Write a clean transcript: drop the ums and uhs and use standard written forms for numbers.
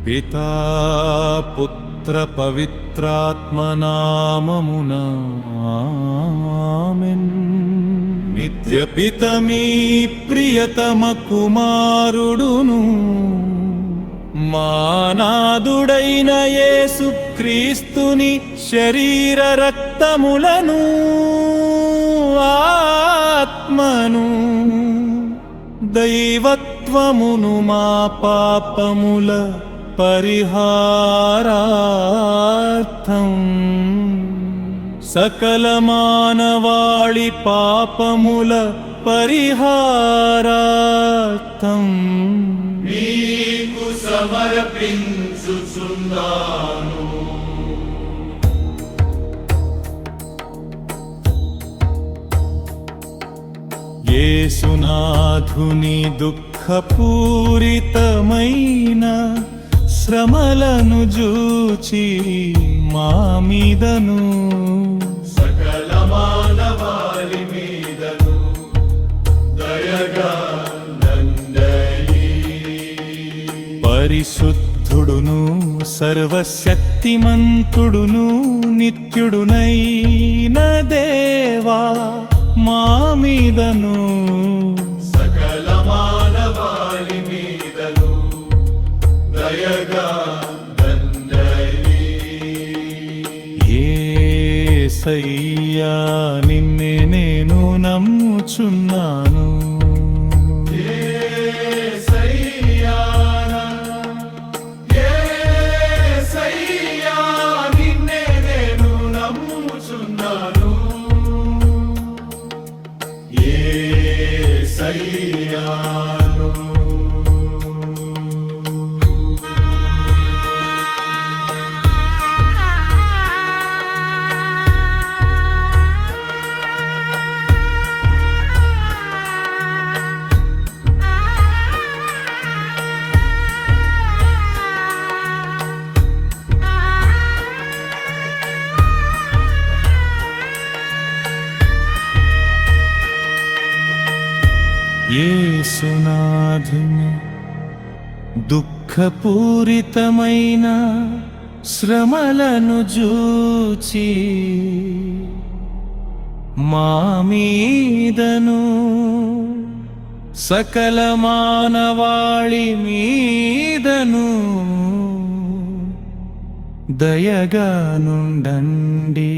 పితా పుత్ర పవిత్రాత్మనామమునా ఆమేన్. నిత్య పిత మీ ప్రియతమ కుమారుడును మానాదుడైన యేసు క్రీస్తుని శరీర రక్తములను ఆత్మను దైవత్వమును మా పాపముల పరిహారార్థం సకల మానవాళి పాపముల పరిహారార్థం నీకు సమర్పించుచున్నాను. యేసునాథుని దుఃఖపూరితమైన శ్రమలను జూచి మా మీదను సకల మానవాళి మీదను దయగా నందయి. పరిశుద్ధుడును సర్వశక్తిమంతుడును నిత్యుడునైన దేవా మా మీదను సకల మానవాళి మీదను దయగా నందయి. యేసయ్యా నిన్నే నేను నమ్ముచున్నాను. యేసయ్యా యేసయ్యా నిన్నే నేను నమ్ముచున్నాను. యేసయ్యా యేసునాథుని దుఃఖపూరితమైన శ్రమలను జూచి మా మీదను సకల మానవాళి మీదను దయగా నుండండి.